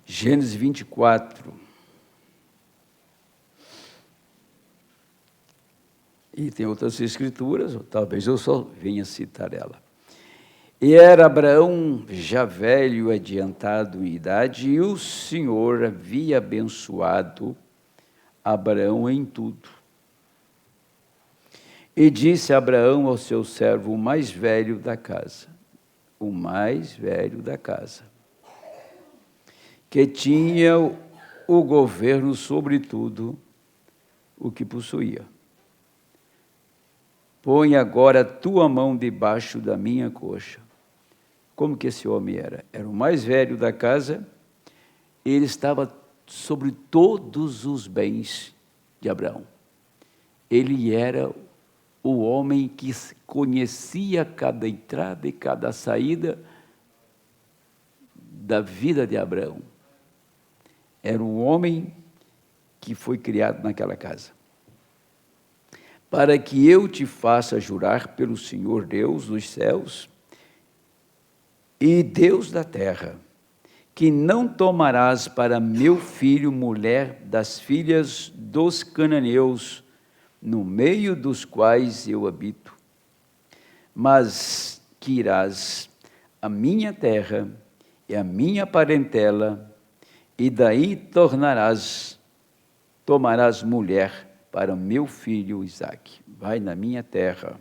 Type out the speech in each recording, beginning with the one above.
Gênesis 24. E tem outras escrituras, talvez eu só venha citar ela. E era Abraão já velho, adiantado em idade, e o Senhor havia abençoado Abraão em tudo. E disse Abraão ao seu servo, o mais velho da casa, que tinha o governo sobre tudo o que possuía. Põe agora tua mão debaixo da minha coxa. Como que esse homem era? Era o mais velho da casa, ele estava sobre todos os bens de Abraão. Ele era o homem que conhecia cada entrada e cada saída da vida de Abraão. Era um homem que foi criado naquela casa. Para que eu te faça jurar pelo Senhor Deus dos céus e Deus da terra, que não tomarás para meu filho mulher das filhas dos cananeus, no meio dos quais eu habito, mas que irás à minha terra e à minha parentela, e daí tomarás mulher para meu filho Isaque. Vai na minha terra.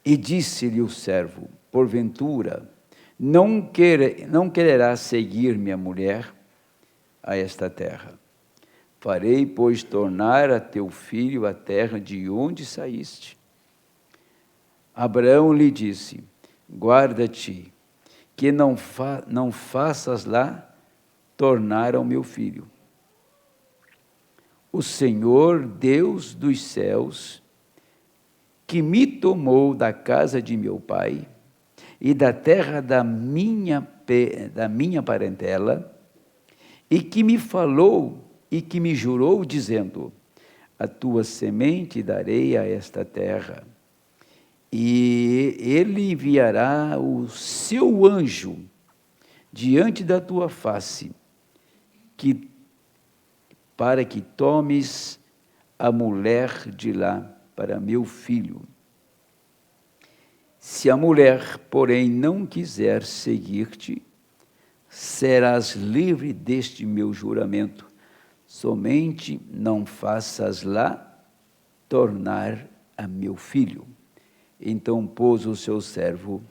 E disse-lhe o servo, porventura, não quererás seguir minha mulher a esta terra. Farei, pois, tornar a teu filho a terra de onde saíste. Abraão lhe disse, guarda-te, que não faças lá tornar ao meu filho. O Senhor, Deus dos céus, que me tomou da casa de meu pai e da terra da minha parentela, e que me falou e que me jurou, dizendo, a tua semente darei a esta terra, e ele enviará o seu anjo diante da tua face, para que tomes a mulher de lá para meu filho. Se a mulher, porém, não quiser seguir-te, serás livre deste meu juramento. Somente não faças lá tornar a meu filho. Então pôs o seu servo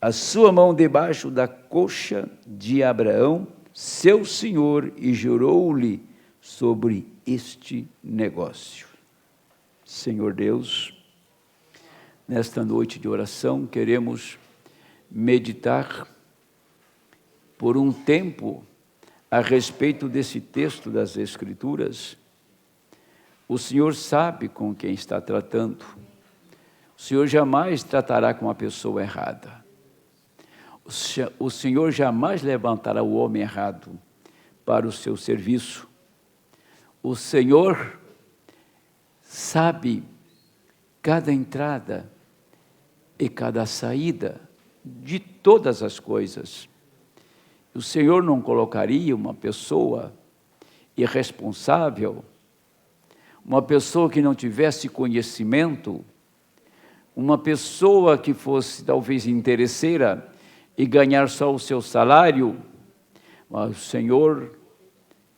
a sua mão debaixo da coxa de Abraão, seu senhor, e jurou-lhe sobre este negócio. Senhor Deus, nesta noite de oração, queremos meditar por um tempo a respeito desse texto das Escrituras. O Senhor sabe com quem está tratando. O Senhor jamais tratará com a pessoa errada. O Senhor jamais levantará o homem errado para o seu serviço. O Senhor sabe cada entrada e cada saída de todas as coisas. O Senhor não colocaria uma pessoa irresponsável, uma pessoa que não tivesse conhecimento, uma pessoa que fosse talvez interesseira e ganhar só o seu salário, mas o Senhor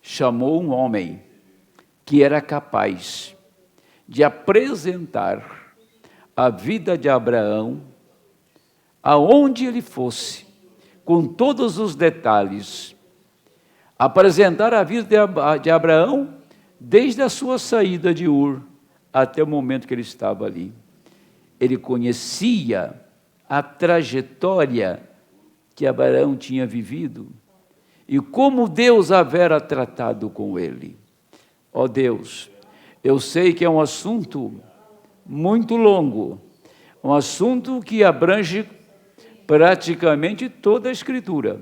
chamou um homem que era capaz de apresentar a vida de Abraão aonde ele fosse, com todos os detalhes, apresentar a vida de Abraão desde a sua saída de Ur até o momento que ele estava ali. Ele conhecia a trajetória que Abraão tinha vivido e como Deus havera tratado com ele. Ó Deus, eu sei que é um assunto muito longo, um assunto que abrange praticamente toda a Escritura,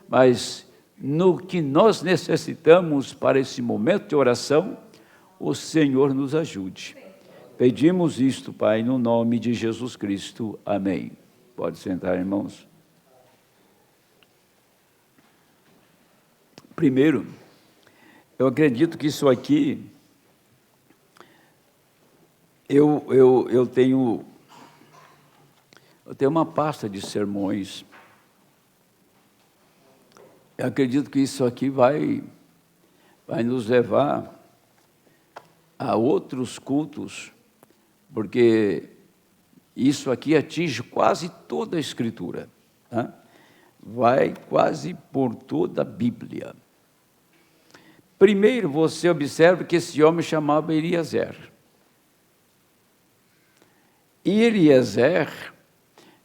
mas no que nós necessitamos para esse momento de oração, o Senhor nos ajude. Pedimos isto, Pai, no nome de Jesus Cristo. Amém. Pode sentar, irmãos. Primeiro, eu acredito que isso aqui, eu tenho uma pasta de sermões. Eu acredito que isso aqui vai nos levar a outros cultos, porque isso aqui atinge quase toda a Escritura, tá? Vai quase por toda a Bíblia. Primeiro, você observa que esse homem chamava Eliezer. E Eliezer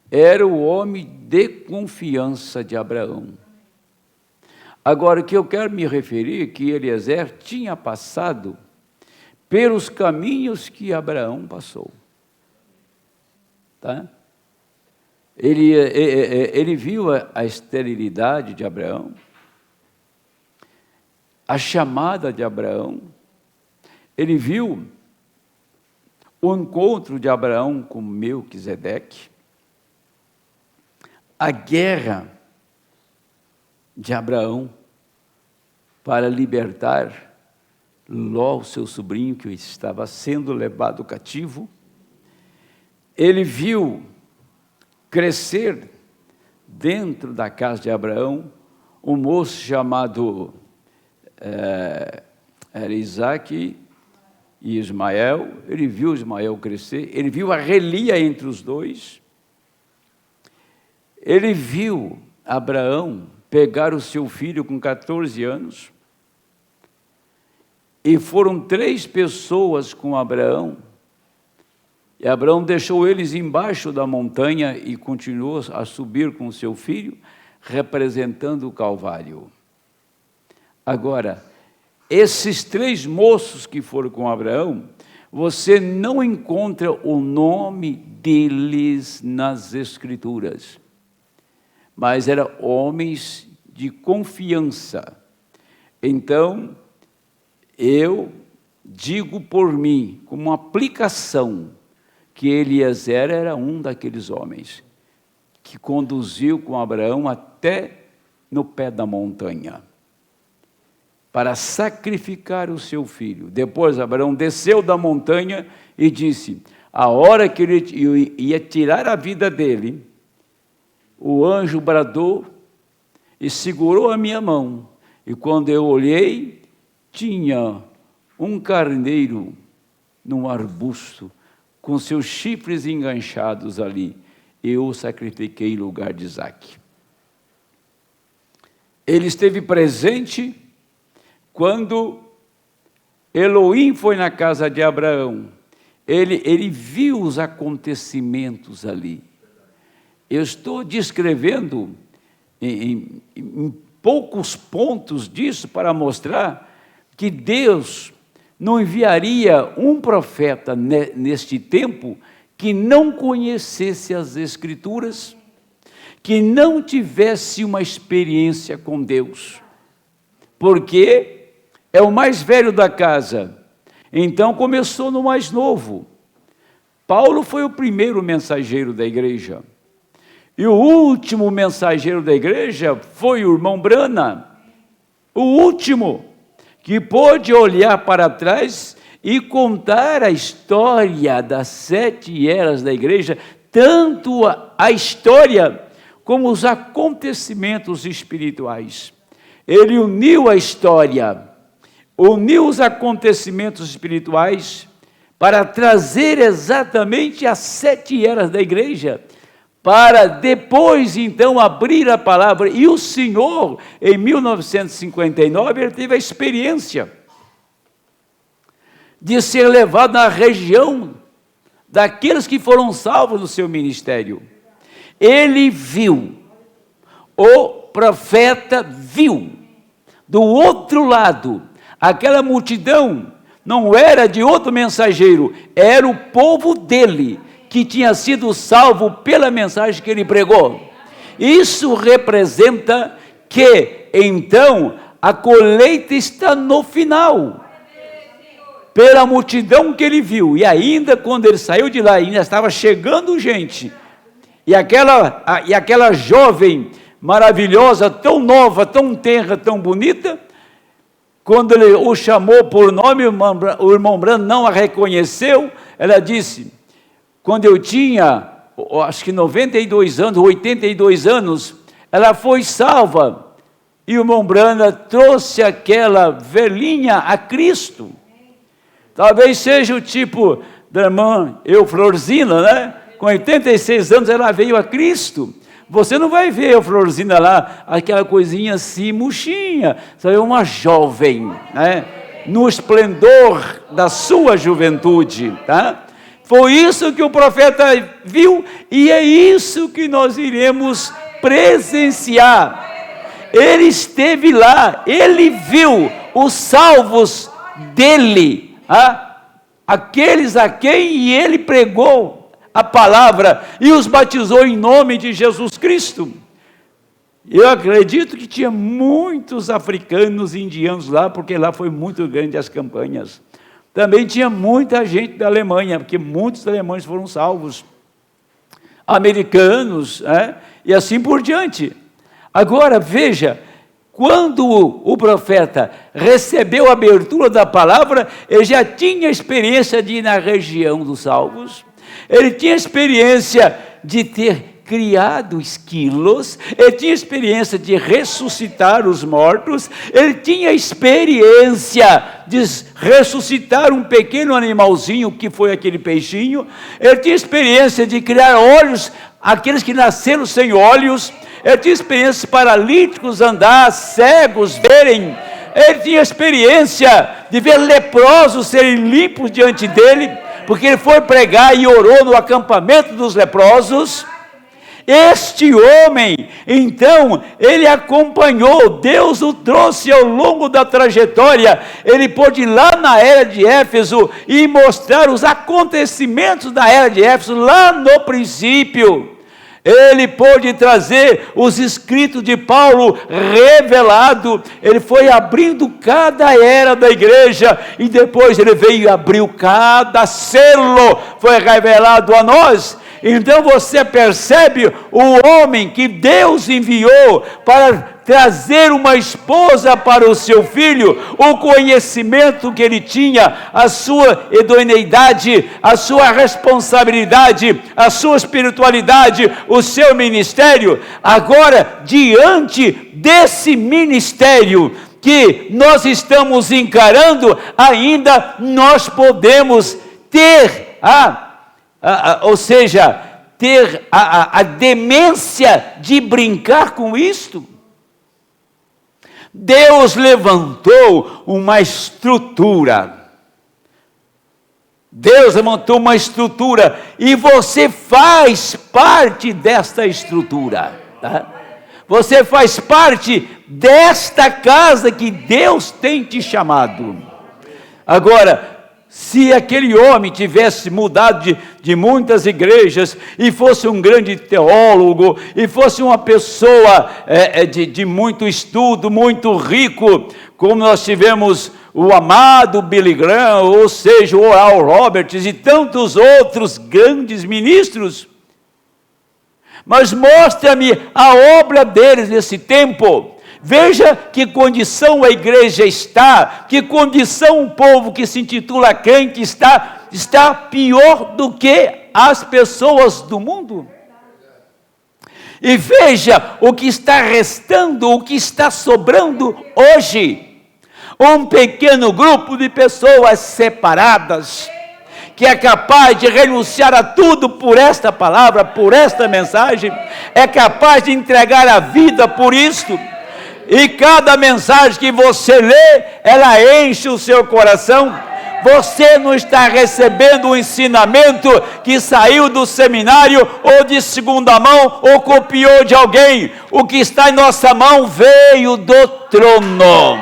era o homem de confiança de Abraão. Agora, o que eu quero me referir é que Eliezer tinha passado pelos caminhos que Abraão passou. Tá? Ele viu a esterilidade de Abraão, a chamada de Abraão, ele viu o encontro de Abraão com Melquisedeque, a guerra de Abraão para libertar Ló, seu sobrinho, que estava sendo levado cativo. Ele viu crescer dentro da casa de Abraão um moço chamado era Isaac e Ismael. Ele viu Ismael crescer, ele viu a relia entre os dois. Ele viu Abraão pegar o seu filho com 14 anos, e foram 3 pessoas com Abraão, e Abraão deixou eles embaixo da montanha e continuou a subir com o seu filho, representando o Calvário. Agora, esses 3 moços que foram com Abraão, você não encontra o nome deles nas Escrituras, mas eram homens de confiança. Então, eu digo por mim, como uma aplicação, que Eliezer era um daqueles homens que conduziu com Abraão até no pé da montanha para sacrificar o seu filho. Depois Abraão desceu da montanha e disse: a hora que ele ia tirar a vida dele, o anjo bradou e segurou a minha mão, e quando eu olhei, tinha um carneiro num arbusto, com seus chifres enganchados ali. Eu o sacrifiquei em lugar de Isaque. Ele esteve presente quando Elohim foi na casa de Abraão. Ele viu os acontecimentos ali. Eu estou descrevendo em poucos pontos disso para mostrar que Deus não enviaria um profeta neste tempo que não conhecesse as Escrituras, que não tivesse uma experiência com Deus, porque é o mais velho da casa, então começou no mais novo. Paulo foi o primeiro mensageiro da igreja, e o último mensageiro da igreja foi o irmão Brana, o último, que pôde olhar para trás e contar a história das 7 eras da igreja, tanto a história como os acontecimentos espirituais. Ele uniu a história, uniu os acontecimentos espirituais para trazer exatamente as 7 eras da igreja, para depois, então, abrir a palavra. E o Senhor, em 1959, ele teve a experiência de ser levado na região daqueles que foram salvos no seu ministério. Ele viu, o profeta viu, do outro lado, aquela multidão não era de outro mensageiro, era o povo dele, que tinha sido salvo pela mensagem que ele pregou. Isso representa que, então, a colheita está no final, pela multidão que ele viu, e ainda quando ele saiu de lá, ainda estava chegando gente, e aquela jovem maravilhosa, tão nova, tão tenra, tão bonita. Quando ele o chamou por nome, o irmão Branham não a reconheceu. Ela disse: quando eu tinha, acho que 92 anos, 82 anos, ela foi salva. E o irmão Branham trouxe aquela velhinha a Cristo. Talvez seja o tipo da irmã Euflorzina, né? Com 86 anos ela veio a Cristo. Você não vai ver a Florzina lá, aquela coisinha assim, murchinha. Você vai ver uma jovem, né? No esplendor da sua juventude, tá? Foi isso que o profeta viu, e é isso que nós iremos presenciar. Ele esteve lá, ele viu os salvos dele, aqueles a quem ele pregou a palavra e os batizou em nome de Jesus Cristo. Eu acredito que tinha muitos africanos e indianos lá, porque lá foi muito grande as campanhas. Também tinha muita gente da Alemanha, porque muitos alemães foram salvos, americanos, e assim por diante. Agora, veja, quando o profeta recebeu a abertura da palavra, ele já tinha experiência de ir na região dos salvos, ele tinha experiência de ter criado esquilos, ele tinha experiência de ressuscitar os mortos, ele tinha experiência de ressuscitar um pequeno animalzinho, que foi aquele peixinho, ele tinha experiência de criar olhos, aqueles que nasceram sem olhos, ele tinha experiência de paralíticos andar, cegos verem, ele tinha experiência de ver leprosos serem limpos diante dele, porque ele foi pregar e orou no acampamento dos leprosos. Este homem, então, ele acompanhou, Deus o trouxe ao longo da trajetória, ele pôde ir lá na era de Éfeso e mostrar os acontecimentos da era de Éfeso, lá no princípio. Ele pôde trazer os escritos de Paulo revelado, ele foi abrindo cada era da igreja, e depois ele veio e abriu cada selo, foi revelado a nós. Então você percebe o homem que Deus enviou para trazer uma esposa para o seu filho, o conhecimento que ele tinha, a sua idoneidade, a sua responsabilidade, a sua espiritualidade, o seu ministério. Agora, diante desse ministério que nós estamos encarando, ainda nós podemos ter ter a demência de brincar com isto. Deus levantou uma estrutura. Deus levantou uma estrutura e você faz parte desta estrutura, tá? Você faz parte desta casa que Deus tem te chamado. Agora, se aquele homem tivesse mudado de muitas igrejas, e fosse um grande teólogo, e fosse uma pessoa de muito estudo, muito rico, como nós tivemos o amado Billy Graham, ou seja, o Oral Roberts, e tantos outros grandes ministros, mas mostra-me a obra deles nesse tempo. Veja que condição a igreja está, que condição o povo que se intitula crente está pior do que as pessoas do mundo. E veja o que está restando, o que está sobrando hoje. Um pequeno grupo de pessoas separadas, que é capaz de renunciar a tudo por esta palavra, por esta mensagem, é capaz de entregar a vida por isto. E cada mensagem que você lê, ela enche o seu coração. Você não está recebendo um ensinamento que saiu do seminário, ou de segunda mão, ou copiou de alguém. O que está em nossa mão veio do trono,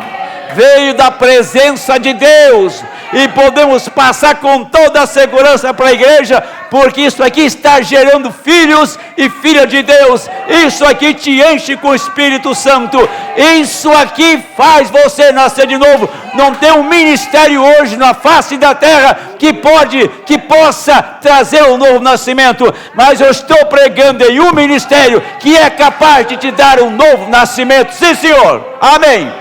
veio da presença de Deus, e podemos passar com toda a segurança para a igreja, porque isso aqui está gerando filhos e filhas de Deus. Isso aqui te enche com o Espírito Santo. Isso aqui faz você nascer de novo. Não tem um ministério hoje na face da terra que possa trazer um novo nascimento, mas eu estou pregando em um ministério que é capaz de te dar um novo nascimento. Sim, Senhor. Amém.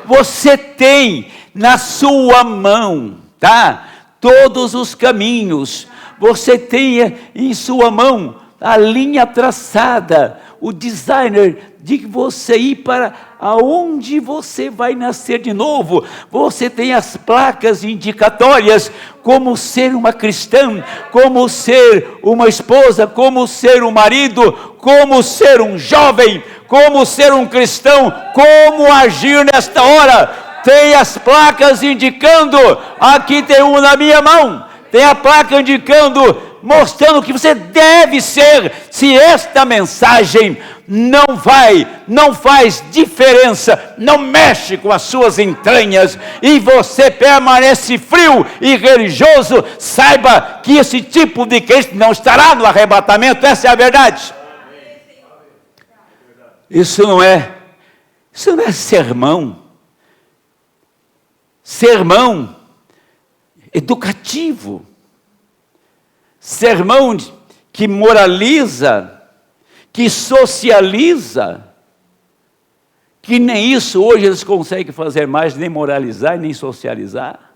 Você tem na sua mão, tá? Todos os caminhos. Você tem em sua mão a linha traçada, o designer de você ir para aonde você vai nascer de novo. Você tem as placas indicatórias, como ser uma cristã, como ser uma esposa, como ser um marido, como ser um jovem, como ser um cristão, como agir nesta hora. Tem as placas indicando, aqui tem uma na minha mão, tem a placa indicando, mostrando o que você deve ser. Se esta mensagem não faz diferença, não mexe com as suas entranhas, e você permanece frio e religioso, saiba que esse tipo de crente não estará no arrebatamento. Essa é a verdade. Isso não é sermão educativo, sermão que moraliza, que socializa, que nem isso hoje eles conseguem fazer mais, nem moralizar, nem socializar.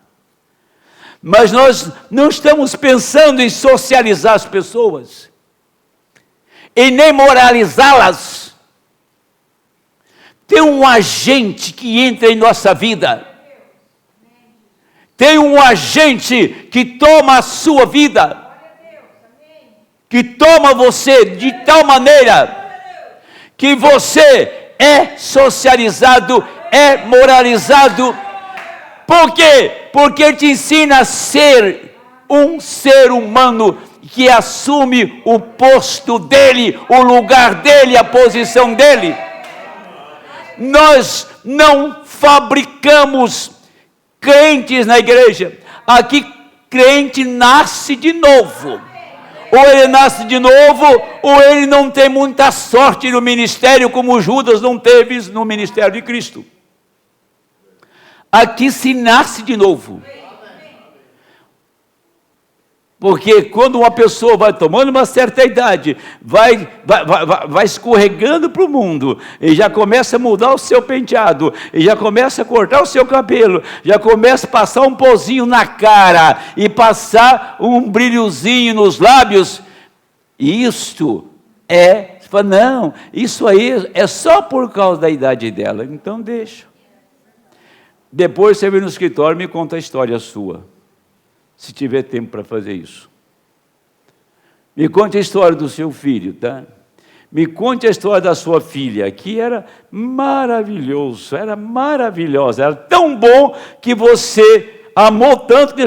Mas nós não estamos pensando em socializar as pessoas, e nem moralizá-las. Tem um agente que entra em nossa vida, tem um agente que toma a sua vida, que toma você de tal maneira que você é socializado, é moralizado. Por quê? Porque ele te ensina a ser um ser humano que assume o posto dele, o lugar dele, a posição dele. Nós não fabricamos crentes na igreja. Aqui crente nasce de novo. Ou ele nasce de novo, ou ele não tem muita sorte no ministério, como Judas não teve no ministério de Cristo. Aqui se nasce de novo. Porque quando uma pessoa vai tomando uma certa idade, vai escorregando para o mundo, e já começa a mudar o seu penteado, e já começa a cortar o seu cabelo, já começa a passar um pozinho na cara, e passar um brilhozinho nos lábios, e isto não, isso aí é só por causa da idade dela, então deixa. Depois você vem no escritório e me conta a história sua. Se tiver tempo para fazer isso. Me conte a história do seu filho, tá? Me conte a história da sua filha, que era maravilhoso, era maravilhosa, era tão bom que você amou tanto que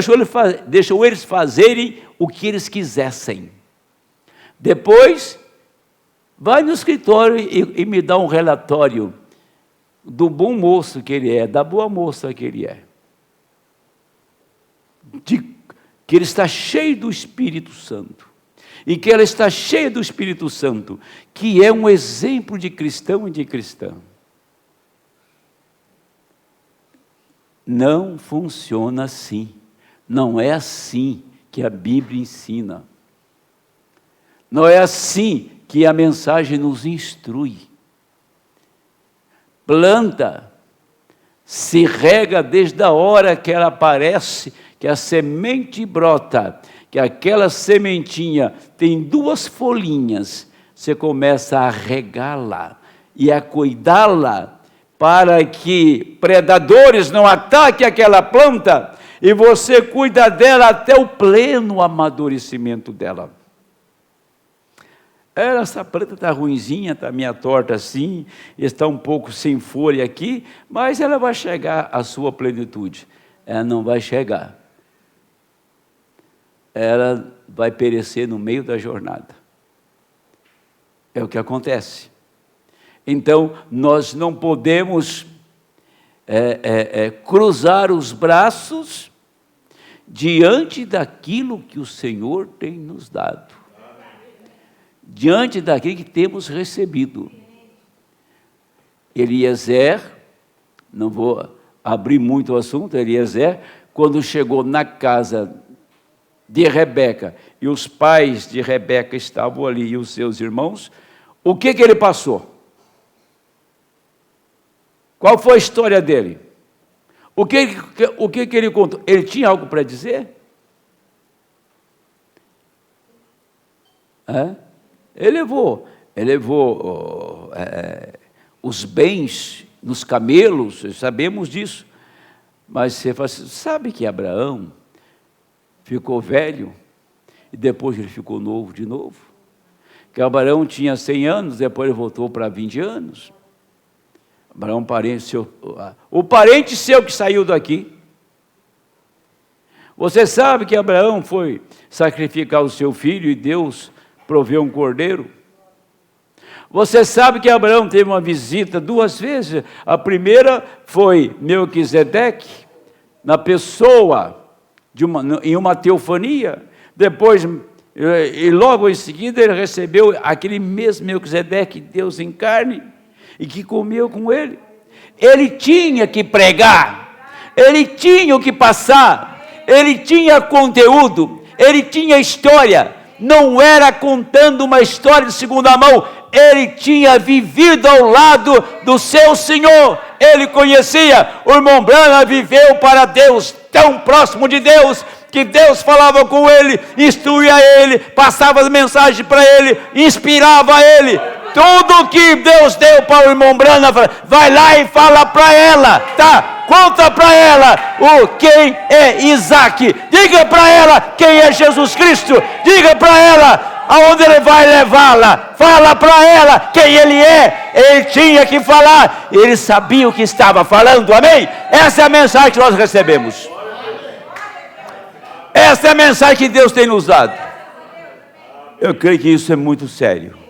deixou eles fazerem o que eles quisessem. Depois, vai no escritório e me dá um relatório do bom moço que ele é, da boa moça que ele é. Que ele está cheio do Espírito Santo, e que ela está cheia do Espírito Santo, que é um exemplo de cristão e de cristã. Não funciona assim, não é assim que a Bíblia ensina, não é assim que a mensagem nos instrui. Planta, se rega desde a hora que ela aparece, que a semente brota, que aquela sementinha tem 2 folhinhas, você começa a regá-la e a cuidá-la para que predadores não ataquem aquela planta, e você cuida dela até o pleno amadurecimento dela. Essa planta está ruinzinha, está meio torta assim, está um pouco sem folha aqui, mas ela vai chegar à sua plenitude. Ela não vai chegar. Ela vai perecer no meio da jornada. É o que acontece. Então, nós não podemos cruzar os braços diante daquilo que o Senhor tem nos dado, diante daquilo que temos recebido. Eliezer, não vou abrir muito o assunto, Eliezer, quando chegou na casa de Rebeca, e os pais de Rebeca estavam ali, e os seus irmãos, o que ele passou? Qual foi a história dele? O que ele contou? Ele tinha algo para dizer? Ele levou os bens nos camelos, sabemos disso. Mas você fala assim, sabe que Abraão ficou velho e depois ele ficou novo de novo? Que Abraão tinha 100 anos, depois ele voltou para 20 anos. Abraão, o parente seu que saiu daqui. Você sabe que Abraão foi sacrificar o seu filho e Deus proveu um cordeiro? Você sabe que Abraão teve uma visita 2 vezes. A primeira foi Melquisedeque, na pessoa, em uma teofania. Depois, e logo em seguida, ele recebeu aquele mesmo Melquisedeque, Deus em carne, e que comeu com ele. Ele tinha que pregar, ele tinha o que passar, ele tinha conteúdo, ele tinha história. Não era contando uma história de segunda mão, ele tinha vivido ao lado do seu Senhor, ele conhecia. O irmão Branham viveu para Deus, tão próximo de Deus, que Deus falava com ele, instruía ele, passava as mensagens para ele, inspirava ele. Tudo que Deus deu para o irmão Branham, vai lá e fala para ela, tá? Conta para ela quem é Isaac, diga para ela quem é Jesus Cristo, diga para ela aonde ele vai levá-la, fala para ela quem ele é. Ele tinha que falar, ele sabia o que estava falando, amém? Essa é a mensagem que nós recebemos, essa é a mensagem que Deus tem nos dado. Eu creio que isso é muito sério.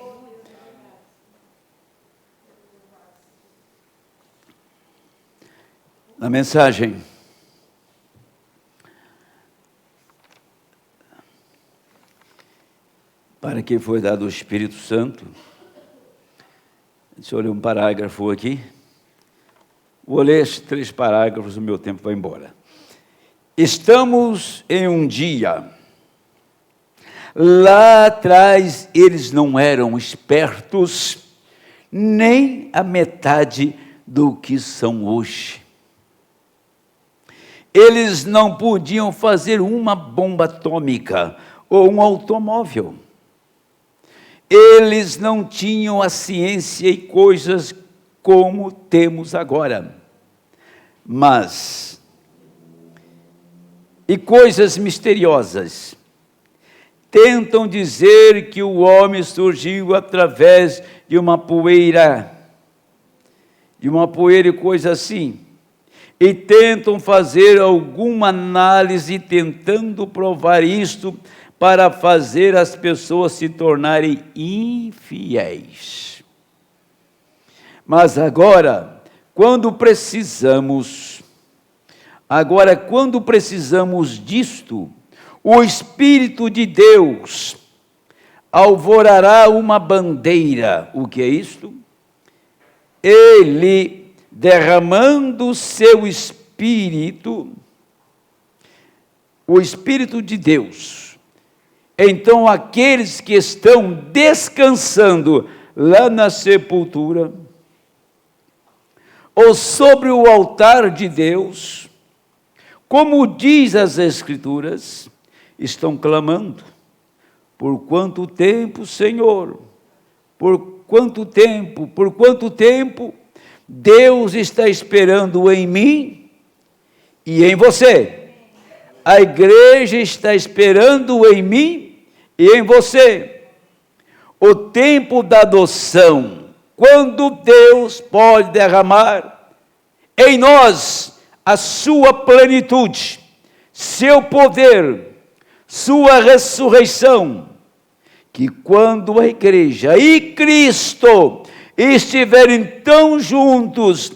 Na mensagem para que foi dado o Espírito Santo, deixa eu ler um parágrafo aqui. Vou ler esses 3 parágrafos, o meu tempo vai embora. Estamos em um dia, lá atrás eles não eram espertos, nem a metade do que são hoje. Eles não podiam fazer uma bomba atômica ou um automóvel. Eles não tinham a ciência e coisas como temos agora. E coisas misteriosas. Tentam dizer que o homem surgiu através de uma poeira e coisa assim. E tentam fazer alguma análise tentando provar isto para fazer as pessoas se tornarem infiéis. Mas agora, quando precisamos disto, o Espírito de Deus alvorará uma bandeira. O que é isto? Ele derramando o seu Espírito, o Espírito de Deus. Então aqueles que estão descansando lá na sepultura, ou sobre o altar de Deus, como diz as Escrituras, estão clamando: por quanto tempo, Senhor? Por quanto tempo? Por quanto tempo? Deus está esperando em mim e em você. A igreja está esperando em mim e em você. O tempo da adoção, quando Deus pode derramar em nós a sua plenitude, seu poder, sua ressurreição, que quando a igreja e Cristo e estiverem tão juntos,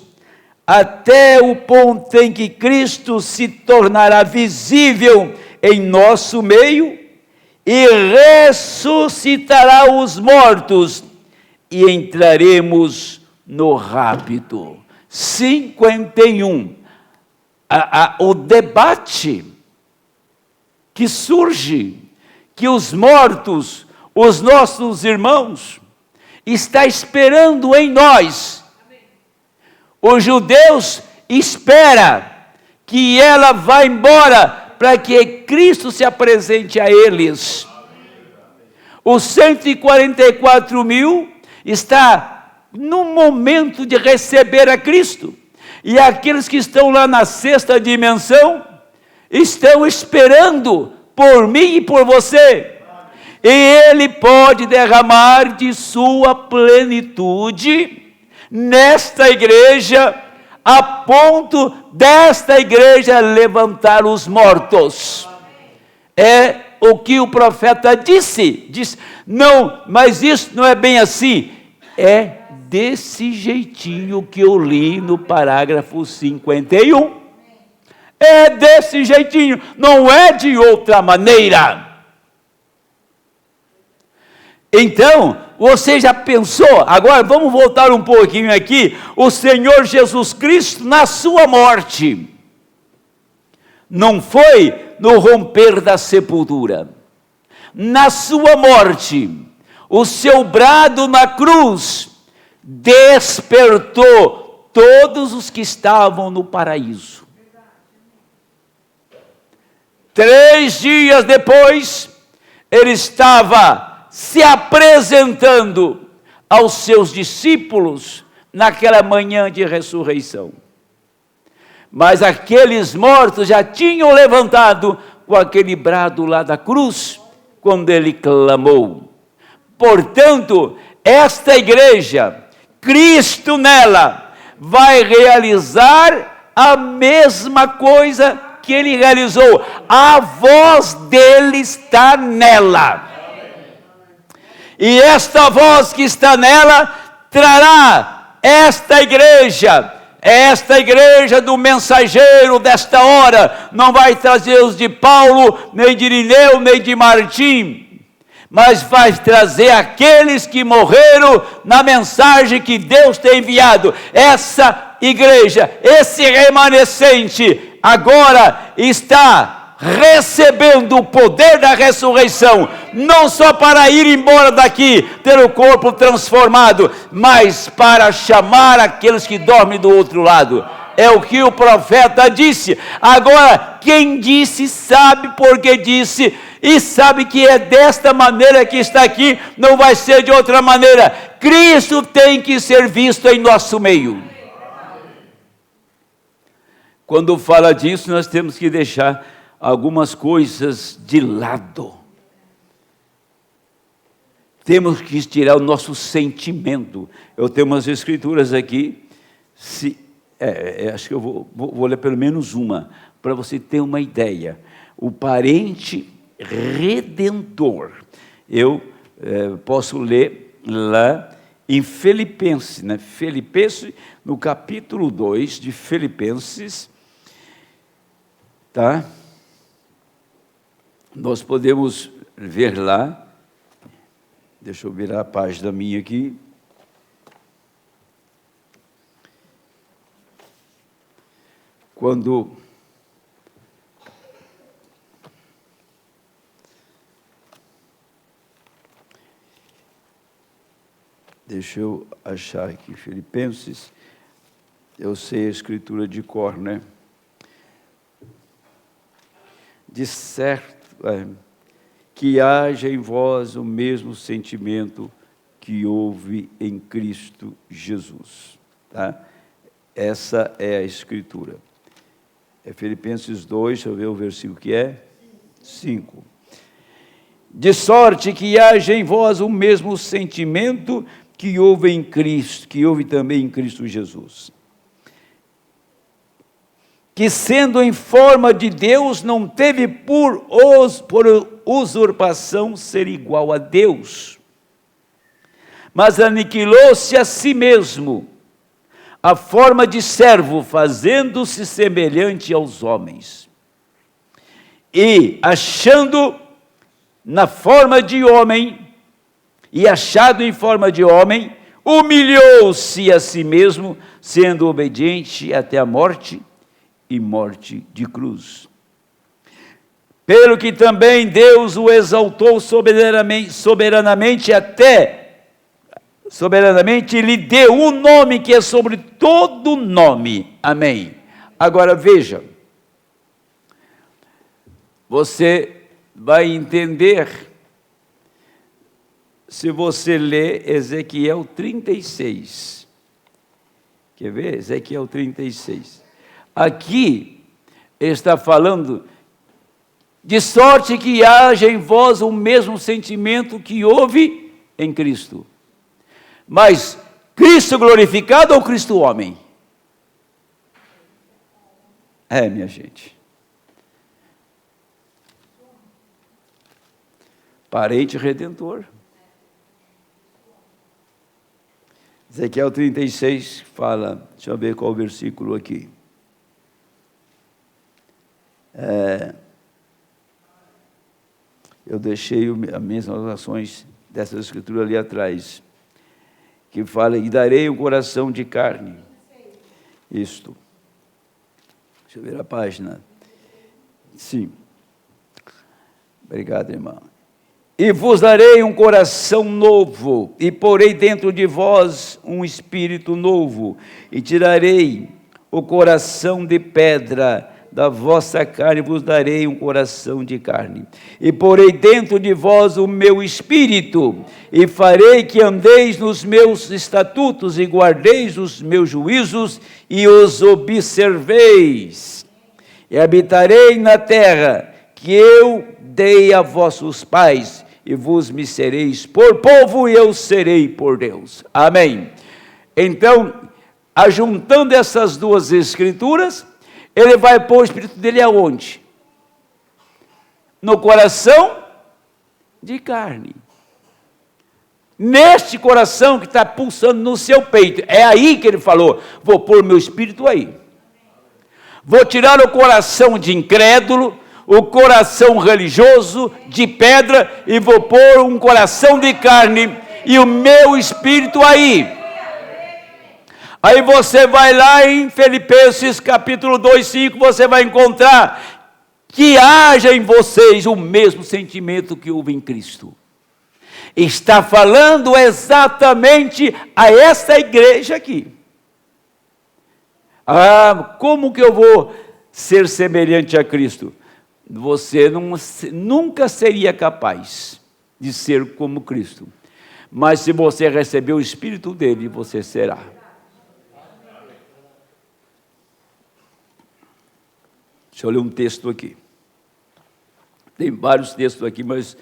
até o ponto em que Cristo se tornará visível em nosso meio, e ressuscitará os mortos, e entraremos no rapto. 51. O debate que surge, que os mortos, os nossos irmãos, está esperando em nós. Os judeus esperam que ela vá embora para que Cristo se apresente a eles. Os 144 mil está no momento de receber a Cristo. E aqueles que estão lá na sexta dimensão estão esperando por mim e por você. E Ele pode derramar de sua plenitude nesta igreja, a ponto desta igreja levantar os mortos. É o que o profeta disse. Não, mas isso não é bem assim. É desse jeitinho que eu li no parágrafo 51. É desse jeitinho, não é de outra maneira. Então, você já pensou? Agora vamos voltar um pouquinho aqui. O Senhor Jesus Cristo, na sua morte, não foi no romper da sepultura. Na sua morte, o seu brado na cruz despertou todos os que estavam no paraíso. 3 dias depois, ele estava se apresentando aos seus discípulos naquela manhã de ressurreição. Mas aqueles mortos já tinham levantado com aquele brado lá da cruz, quando ele clamou. Portanto, esta igreja, Cristo nela, vai realizar a mesma coisa que ele realizou. A voz dele está nela. E esta voz que está nela trará esta igreja do mensageiro desta hora. Não vai trazer os de Paulo, nem de Irineu, nem de Martim, mas vai trazer aqueles que morreram na mensagem que Deus tem enviado. Essa igreja, esse remanescente, agora está recebendo o poder da ressurreição, não só para ir embora daqui, ter o corpo transformado, mas para chamar aqueles que dormem do outro lado. É o que o profeta disse. Agora, quem disse sabe porque disse, e sabe que é desta maneira que está aqui, não vai ser de outra maneira. Cristo tem que ser visto em nosso meio. Quando fala disso, nós temos que deixar algumas coisas de lado. Temos que tirar o nosso sentimento. Eu tenho umas escrituras aqui, acho que eu vou ler pelo menos uma, para você ter uma ideia. O parente redentor. Eu posso ler lá em Filipenses, né? Filipenses, no capítulo 2 de Filipenses, tá? Nós podemos ver lá, deixa eu virar a página minha aqui. Quando deixa eu achar aqui, Filipenses, eu sei a escritura de cor, né? De certo, que haja em vós o mesmo sentimento que houve em Cristo Jesus. Tá? Essa é a escritura. É Filipenses 2, deixa eu ver o versículo que é. 5. De sorte que haja em vós o mesmo sentimento que houve em Cristo, que houve também em Cristo Jesus. Que sendo em forma de Deus, não teve por usurpação ser igual a Deus, mas aniquilou-se a si mesmo, a forma de servo, fazendo-se semelhante aos homens. E, achando na forma de homem, e achado em forma de homem, humilhou-se a si mesmo, sendo obediente até a morte, e morte de cruz. Pelo que também Deus o exaltou soberanamente lhe deu um nome que é sobre todo nome. Amém. Agora veja, você vai entender se você ler Ezequiel 36. Quer ver? Ezequiel 36. Aqui está falando de sorte que haja em vós o mesmo sentimento que houve em Cristo. Mas Cristo glorificado ou Cristo homem? Minha gente. Parente redentor. Ezequiel 36 fala, deixa eu ver qual o versículo aqui. Eu deixei as minhas anotações dessa escritura ali atrás, que fala, e darei um coração de carne. Isto. Deixa eu ver a página. Sim. Obrigado, irmão. E vos darei um coração novo, e porei dentro de vós um espírito novo, e tirarei o coração de pedra da vossa carne, vos darei um coração de carne. E porei dentro de vós o meu espírito, e farei que andeis nos meus estatutos, e guardeis os meus juízos, e os observeis. E habitarei na terra que eu dei a vossos pais, e vos me sereis por povo, e eu serei por Deus. Amém. Então, ajuntando essas duas escrituras, ele vai pôr o espírito dele aonde? No coração de carne. Neste coração que está pulsando no seu peito. É aí que ele falou, vou pôr meu espírito aí. Vou tirar o coração de incrédulo, o coração religioso de pedra, e vou pôr um coração de carne e o meu espírito aí. Aí você vai lá em Filipenses capítulo 2, 5, você vai encontrar que haja em vocês o mesmo sentimento que houve em Cristo. Está falando exatamente a essa igreja aqui. Como que eu vou ser semelhante a Cristo? Você nunca seria capaz de ser como Cristo. Mas se você receber o Espírito dele, você será. Deixa eu ler um texto aqui. Tem vários textos aqui, mas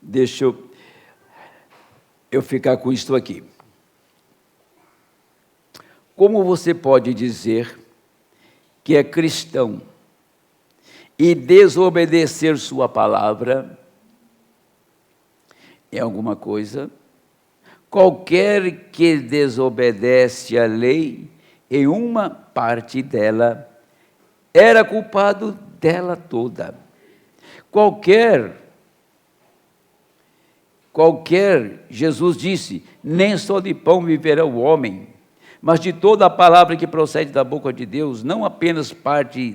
deixa eu ficar com isto aqui. Como você pode dizer que é cristão e desobedecer sua palavra em alguma coisa? Qualquer que desobedece a lei em uma parte dela, era culpado dela toda. Jesus disse, nem só de pão viverá o homem, mas de toda a palavra que procede da boca de Deus, não apenas parte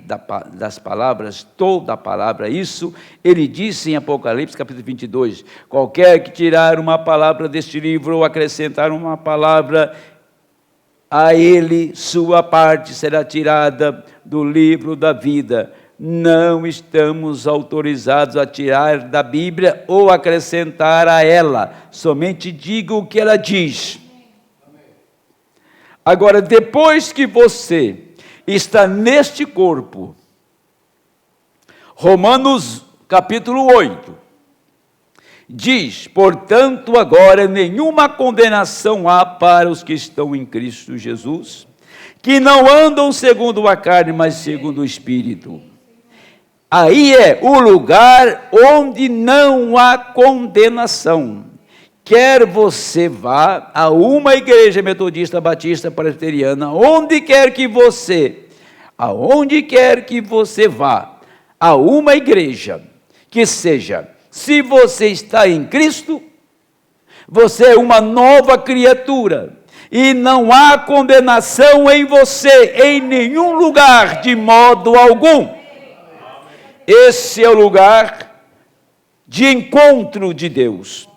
das palavras, toda a palavra. Isso ele disse em Apocalipse capítulo 22, qualquer que tirar uma palavra deste livro ou acrescentar uma palavra a ele, sua parte será tirada do livro da vida. Não estamos autorizados a tirar da Bíblia ou acrescentar a ela, somente diga o que ela diz. Agora, depois que você está neste corpo, Romanos capítulo 8, diz, portanto, agora nenhuma condenação há para os que estão em Cristo Jesus, que não andam segundo a carne, mas segundo o Espírito. Aí é o lugar onde não há condenação, quer você vá a uma igreja metodista, batista, presbiteriana, aonde quer que você vá, a uma igreja, que seja, se você está em Cristo, você é uma nova criatura, e não há condenação em você, em nenhum lugar, de modo algum. Esse é o lugar de encontro de Deus.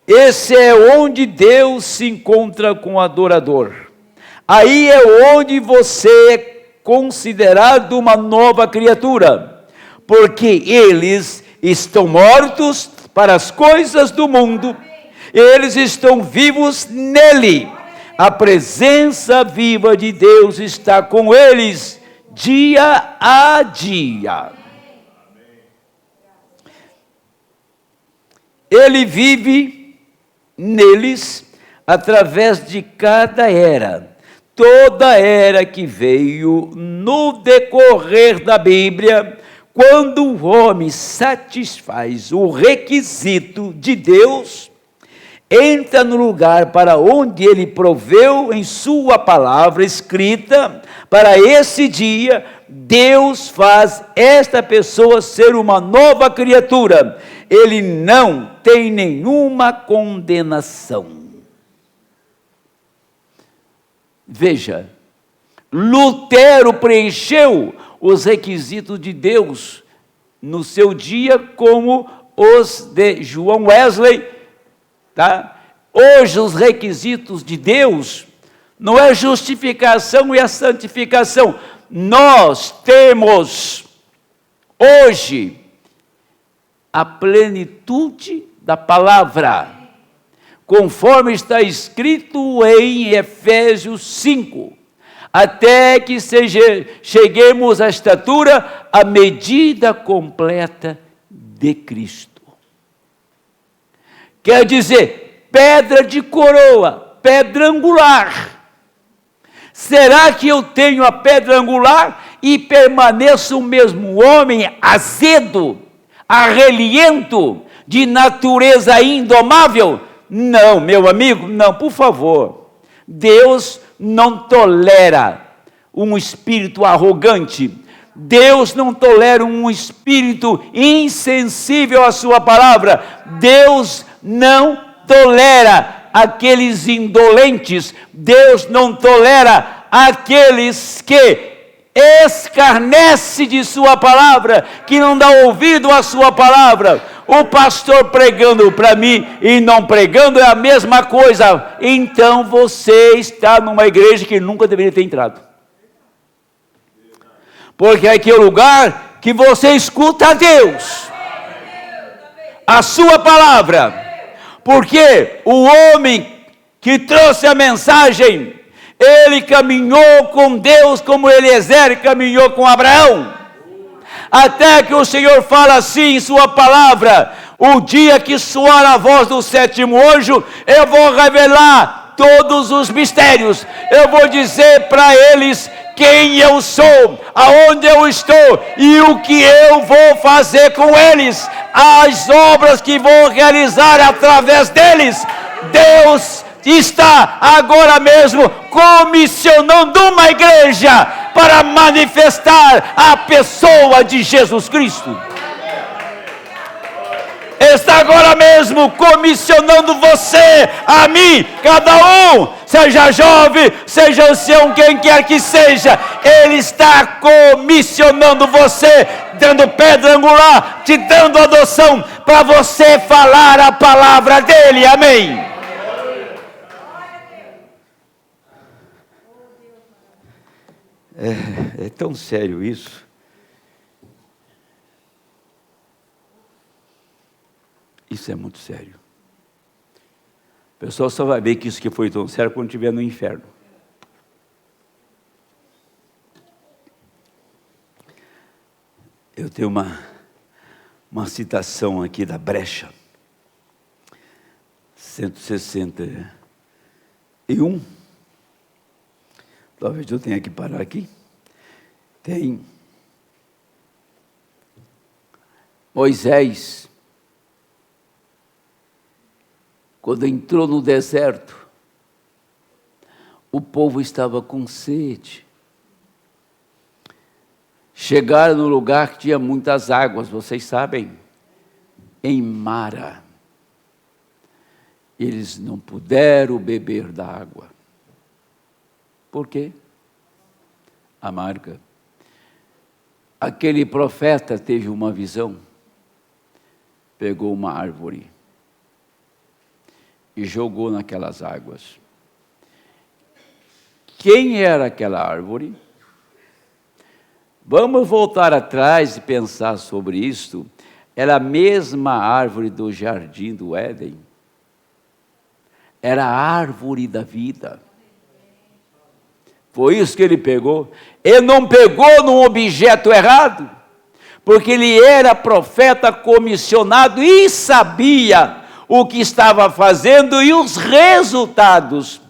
Esse é onde Deus se encontra com o adorador. Aí é onde você é considerado uma nova criatura, porque eles estão mortos para as coisas do mundo, eles estão vivos nele. A presença viva de Deus está com eles dia a dia. Ele vive neles através de cada era. Toda era que veio no decorrer da Bíblia, quando o homem satisfaz o requisito de Deus, entra no lugar para onde ele proveu em sua palavra escrita, para esse dia, Deus faz esta pessoa ser uma nova criatura. Ele não tem nenhuma condenação. Veja, Lutero preencheu os requisitos de Deus no seu dia, como os de João Wesley, tá? Hoje os requisitos de Deus não é justificação e a santificação. Nós temos hoje a plenitude da palavra, conforme está escrito em Efésios 5, até que cheguemos à estatura, à medida completa de Cristo. Quer dizer, pedra de coroa, pedra angular. Será que eu tenho a pedra angular e permaneço o mesmo homem azedo, arreliento, de natureza indomável? Não, meu amigo, não, por favor. Deus não tolera um espírito arrogante. Deus não tolera um espírito insensível à sua palavra. Deus não tolera aqueles indolentes. Deus não tolera aqueles que escarnece de sua palavra, que não dá ouvido à sua palavra. O pastor pregando para mim e não pregando é a mesma coisa. Então você está numa igreja que nunca deveria ter entrado, porque aqui é o lugar que você escuta a Deus, a sua palavra. Porque o homem que trouxe a mensagem, ele caminhou com Deus como Eliezer caminhou com Abraão, até que o Senhor fala assim em sua palavra: o dia que soar a voz do sétimo anjo, eu vou revelar todos os mistérios, eu vou dizer para eles quem eu sou, aonde eu estou e o que eu vou fazer com eles, as obras que vou realizar através deles. Deus está agora mesmo comissionando uma igreja para manifestar a pessoa de Jesus Cristo. Está agora mesmo comissionando você, a mim, cada um, seja jovem, seja ancião, quem quer que seja. Ele está comissionando você, dando pedra angular, te dando adoção, para você falar a palavra dele. Amém. É tão sério isso. Isso é muito sério. O pessoal só vai ver que isso que foi tão sério quando estiver no inferno. Eu tenho uma citação aqui da Brecha, 161. Talvez eu tenha que parar aqui. Tem Moisés Quando entrou no deserto, o povo estava com sede. Chegaram no lugar que tinha muitas águas, vocês sabem, em Mara. Eles não puderam beber da água. Por quê? Amarga. Aquele profeta teve uma visão, pegou uma árvore e jogou naquelas águas. Quem era aquela árvore? Vamos voltar atrás e pensar sobre isto. Era a mesma árvore do jardim do Éden. Era a árvore da vida. Foi isso que ele pegou. Ele não pegou num objeto errado, porque ele era profeta comissionado e sabia o que estava fazendo e os resultados.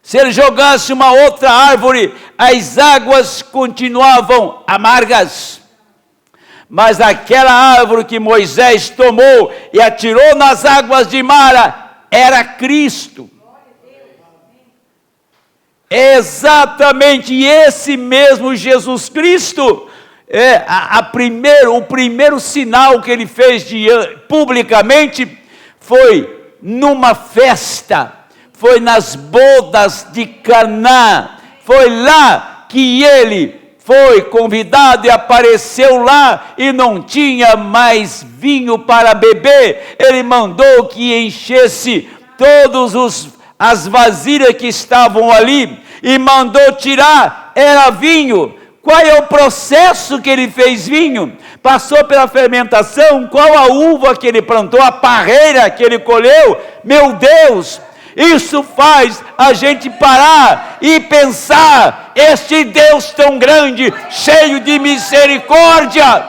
Se ele jogasse uma outra árvore, as águas continuavam amargas. Mas aquela árvore que Moisés tomou e atirou nas águas de Mara, era Cristo. Exatamente esse mesmo Jesus Cristo, o primeiro sinal que ele fez publicamente foi numa festa. Foi nas bodas de Caná, foi lá que ele foi convidado e apareceu lá e não tinha mais vinho para beber. Ele mandou que enchesse as vasilhas que estavam ali e mandou tirar, era vinho. Qual é o processo que ele fez vinho? Passou pela fermentação. Qual a uva que ele plantou, a parreira que ele colheu? Meu Deus! Isso faz a gente parar e pensar, este Deus tão grande, cheio de misericórdia,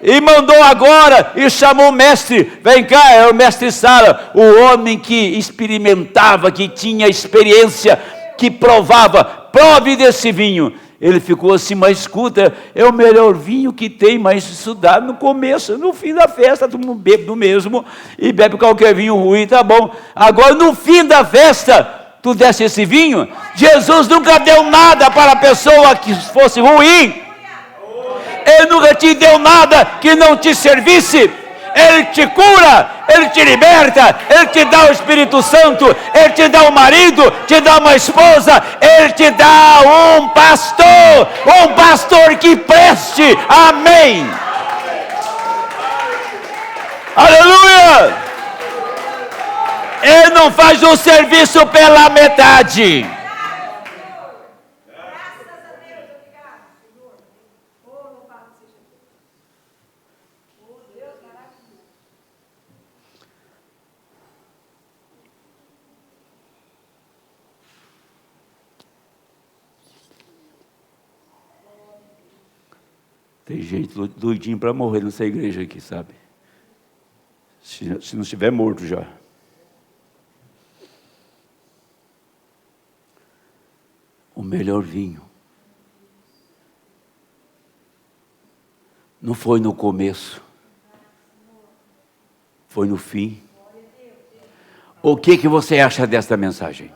e mandou agora, e chamou o mestre, vem cá, é o mestre Sara, o homem que experimentava, que tinha experiência, que provava, prove desse vinho. Ele ficou assim, mas escuta, é o melhor vinho que tem, mas isso dá no começo, no fim da festa, todo mundo bebe do mesmo, e bebe qualquer vinho ruim, tá bom. Agora no fim da festa, tu desse esse vinho? Jesus nunca deu nada para a pessoa que fosse ruim. Ele nunca te deu nada que não te servisse. Ele te cura, Ele te liberta, Ele te dá o Espírito Santo, Ele te dá um marido, te dá uma esposa, Ele te dá um pastor que preste, amém, aleluia. Ele não faz o serviço pela metade. Tem gente doidinho para morrer nessa igreja aqui, sabe? Se não estiver morto já. O melhor vinho não foi no começo, foi no fim. O que você acha desta mensagem?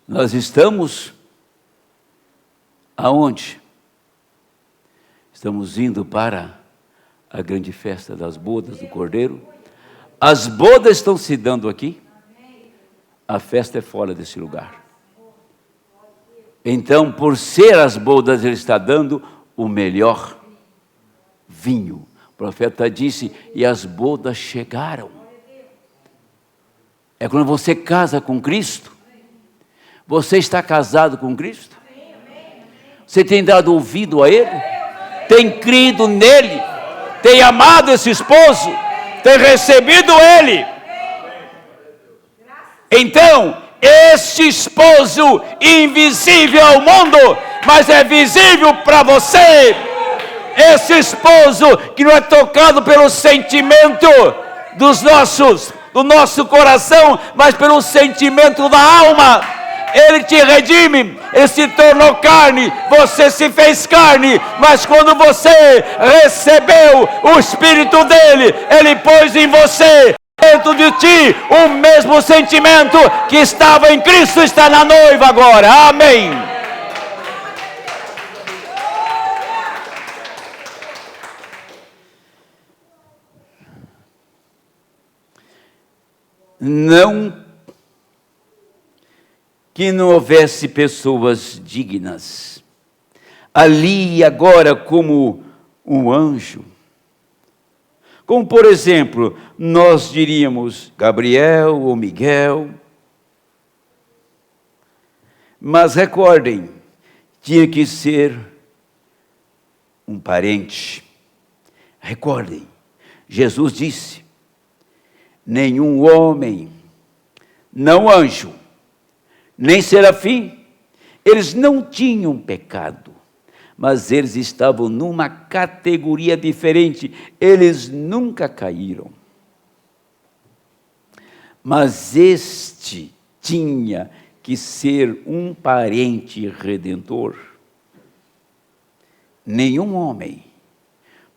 Nós estamos aonde? Estamos indo para a grande festa das bodas do Cordeiro. As bodas estão se dando aqui. A festa é fora desse lugar. Então, por ser as bodas, ele está dando o melhor vinho. O profeta disse, e as bodas chegaram. É quando você casa com Cristo. Você está casado com Cristo? Você tem dado ouvido a Ele? Tem crido nele? Tem amado esse esposo? Tem recebido Ele? Então, este esposo invisível ao mundo, mas é visível para você. Esse esposo que não é tocado pelo sentimento do nosso coração, mas pelo sentimento da alma. Ele te redime, Ele se tornou carne, você se fez carne, mas quando você recebeu o Espírito dele, Ele pôs em você, dentro de ti, o mesmo sentimento que estava em Cristo, está na noiva agora, amém. Não que não houvesse pessoas dignas, ali e agora como um anjo, como por exemplo, nós diríamos Gabriel ou Miguel, mas recordem, tinha que ser um parente. Recordem, Jesus disse, nenhum homem, não anjo, nem serafim, eles não tinham pecado, mas eles estavam numa categoria diferente, eles nunca caíram. Mas este tinha que ser um parente redentor. Nenhum homem,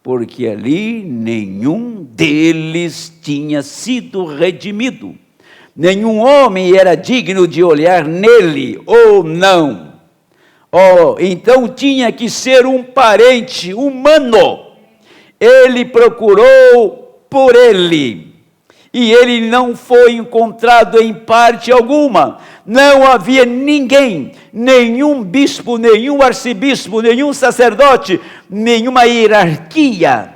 porque ali nenhum deles tinha sido redimido. Nenhum homem era digno de olhar nele, ou não. Então tinha que ser um parente humano. Ele procurou por ele, e ele não foi encontrado em parte alguma. Não havia ninguém, nenhum bispo, nenhum arcebispo, nenhum sacerdote, nenhuma hierarquia,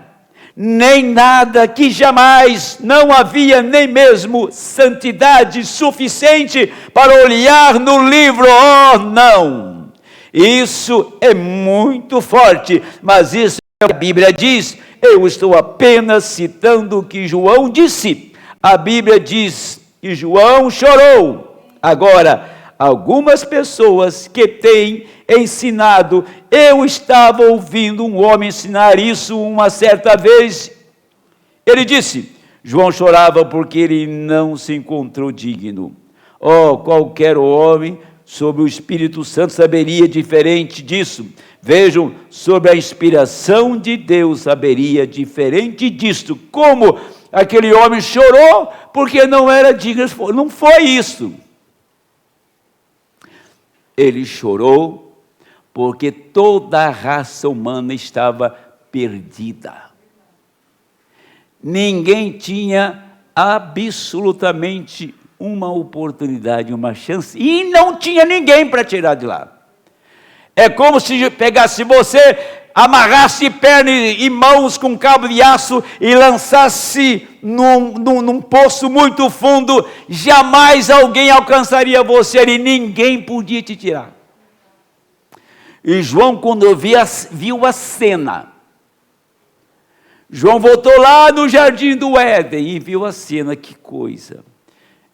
nem nada que jamais, não havia nem mesmo santidade suficiente para olhar no livro. Oh, não! Isso é muito forte, mas isso é o que a Bíblia diz. Eu estou apenas citando o que João disse. A Bíblia diz que João chorou. Agora, algumas pessoas que têm ensinado, eu estava ouvindo um homem ensinar isso uma certa vez. Ele disse, João chorava porque ele não se encontrou digno. Qualquer homem sobre o Espírito Santo saberia diferente disso. Vejam, sobre a inspiração de Deus saberia diferente disso. Como aquele homem chorou porque não era digno, não foi isso. Ele chorou porque toda a raça humana estava perdida. Ninguém tinha absolutamente uma oportunidade, uma chance, e não tinha ninguém para tirar de lá. É como se pegasse você, amarrasse perna e mãos com cabo de aço e lançasse num poço muito fundo, jamais alguém alcançaria você e ninguém podia te tirar. E João, quando viu a cena, João voltou lá no jardim do Éden e viu a cena, que coisa,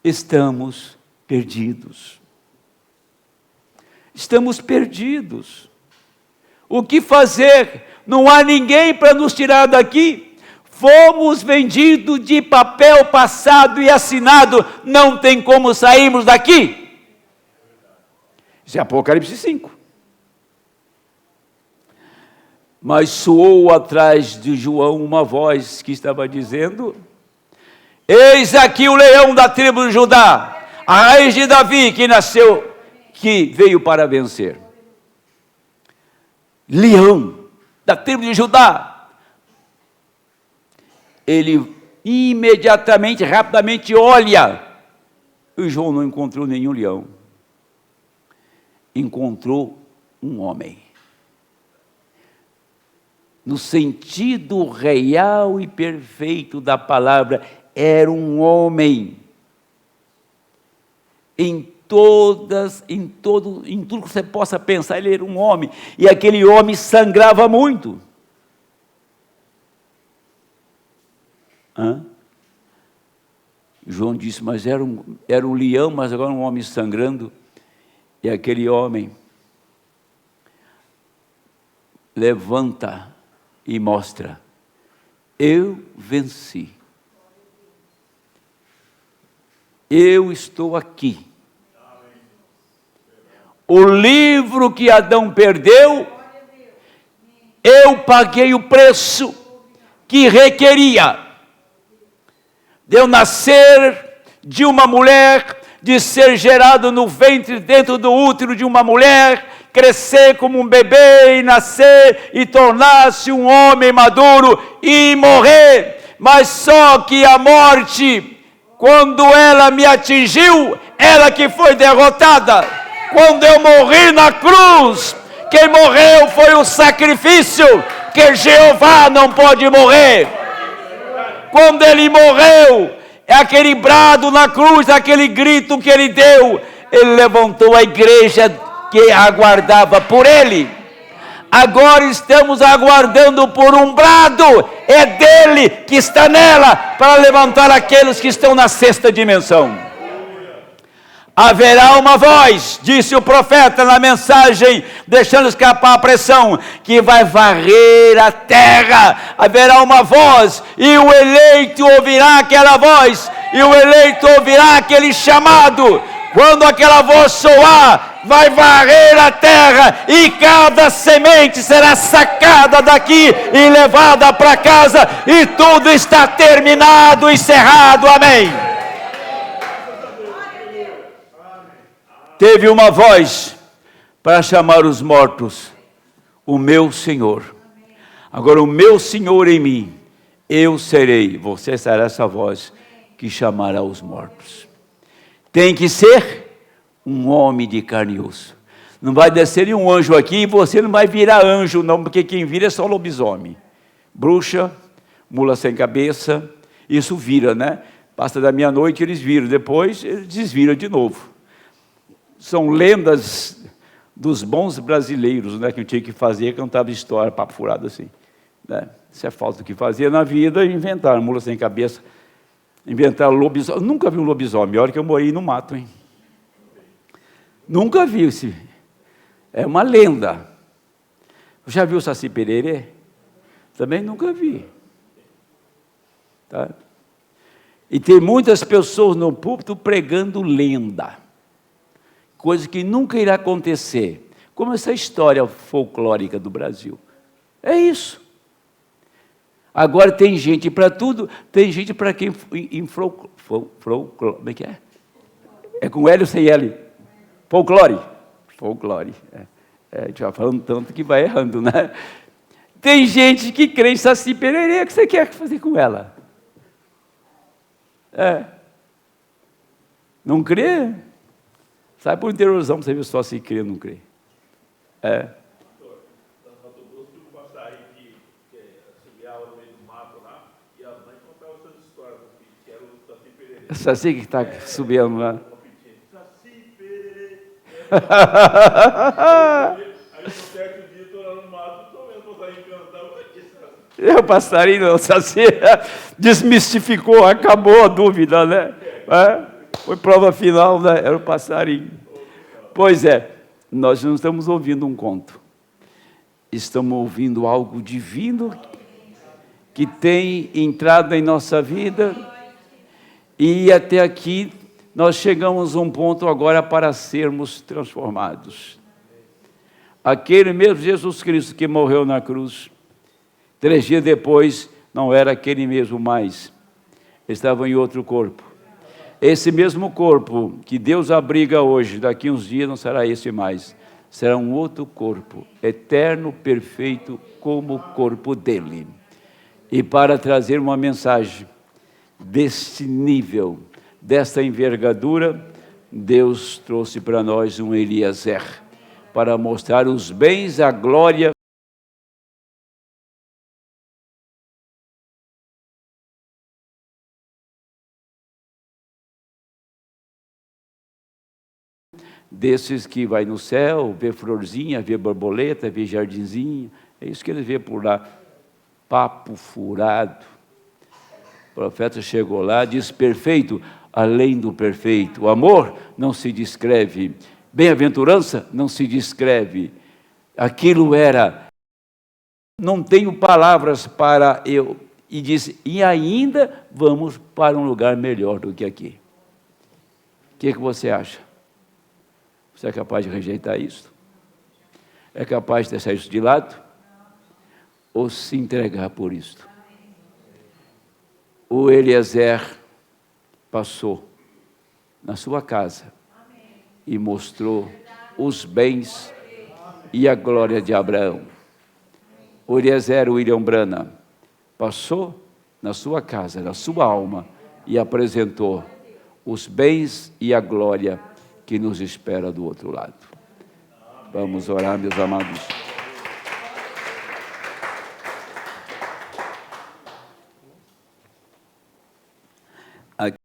estamos perdidos. Estamos perdidos. O que fazer? Não há ninguém para nos tirar daqui. Fomos vendidos de papel passado e assinado. Não tem como sairmos daqui. Isso é Apocalipse 5. Mas soou atrás de João uma voz que estava dizendo: eis aqui o leão da tribo de Judá, a raiz de Davi, que nasceu, que veio para vencer. Leão da tribo de Judá. Ele imediatamente, rapidamente olha, e João não encontrou nenhum leão, encontrou um homem. No sentido real e perfeito da palavra, era um homem. Em tudo que você possa pensar, ele era um homem. E aquele homem sangrava muito. João disse, mas era um leão, mas agora um homem sangrando. E aquele homem levanta e mostra: eu venci. Eu estou aqui. O livro que Adão perdeu, eu paguei o preço que requeria de eu nascer de uma mulher, de ser gerado no ventre, dentro do útero de uma mulher, crescer como um bebê e nascer e tornar-se um homem maduro e morrer. Mas só que a morte, quando ela me atingiu, ela que foi derrotada. Quando eu morri na cruz, quem morreu foi o sacrifício, que Jeová não pode morrer. Quando ele morreu, é aquele brado na cruz, aquele grito que ele deu, ele levantou a igreja que aguardava por ele. Agora estamos aguardando por um brado, é dele que está nela, para levantar aqueles que estão na sexta dimensão. Haverá uma voz, disse o profeta na mensagem, deixando escapar a pressão, que vai varrer a terra. Haverá uma voz, e o eleito ouvirá aquela voz, e o eleito ouvirá aquele chamado. Quando aquela voz soar, vai varrer a terra, e cada semente será sacada daqui e levada para casa, e tudo está terminado, encerrado. Amém. Teve uma voz para chamar os mortos, o meu Senhor. Agora o meu Senhor em mim, eu serei, você será essa voz que chamará os mortos. Tem que ser um homem de carne e osso. Não vai descer nenhum anjo aqui e você não vai virar anjo não, porque quem vira é só lobisomem. Bruxa, mula sem cabeça, isso vira, né? Passa da meia-noite eles viram, depois eles desviram de novo. São lendas dos bons brasileiros, né, que eu tinha que fazer, contava história, papo furado assim. Né? Isso é falta do que fazer na vida, inventaram mula sem cabeça, inventaram lobisomem. Eu nunca vi um lobisomem, a hora que eu morri no mato, hein? Nunca vi esse. É uma lenda. Já viu o Saci Pererê? Também nunca vi. Tá? E tem muitas pessoas no púlpito pregando lenda. Coisa que nunca irá acontecer, como essa história folclórica do Brasil. É isso. Agora tem gente para tudo, tem gente para quem como é que é? É com L ou sem L? Folclore. Folclore. A gente vai falando tanto que vai errando, né? Tem gente que crê em Saci Pererê, o que você quer fazer com ela? Não crê? Sai por interiorzão para você ver só se crê ou não crê. Saci que está subindo lá. Saci Pererê. Aí no certo dia estou lá no mato, estou vendo o passarinho cantar. O passarinho, o Saci desmistificou, acabou a dúvida, né? Foi prova final, né? Era o passarinho. Pois é, nós não estamos ouvindo um conto. Estamos ouvindo algo divino que tem entrado em nossa vida. E até aqui nós chegamos a um ponto agora para sermos transformados. Aquele mesmo Jesus Cristo que morreu na cruz, 3 dias depois, não era aquele mesmo mais. Estava em outro corpo. Esse mesmo corpo que Deus abriga hoje, daqui uns dias não será esse mais. Será um outro corpo, eterno, perfeito, como o corpo dele. E para trazer uma mensagem deste nível, desta envergadura, Deus trouxe para nós um Eliezer, para mostrar os bens, a glória, desses que vai no céu, vê florzinha, vê borboleta, vê jardinzinho, é isso que ele vê por lá, papo furado. O profeta chegou lá, diz perfeito, além do perfeito. O amor não se descreve, bem-aventurança não se descreve. Aquilo era, não tenho palavras para eu, e disse, e ainda vamos para um lugar melhor do que aqui. O que você acha? Você é capaz de rejeitar isso? É capaz de deixar isso de lado? Ou se entregar por isto? O Eliezer passou na sua casa e mostrou os bens e a glória de Abraão. O Eliezer William Branham passou na sua casa, na sua alma, e apresentou os bens e a glória que nos espera do outro lado. Vamos orar, meus amados.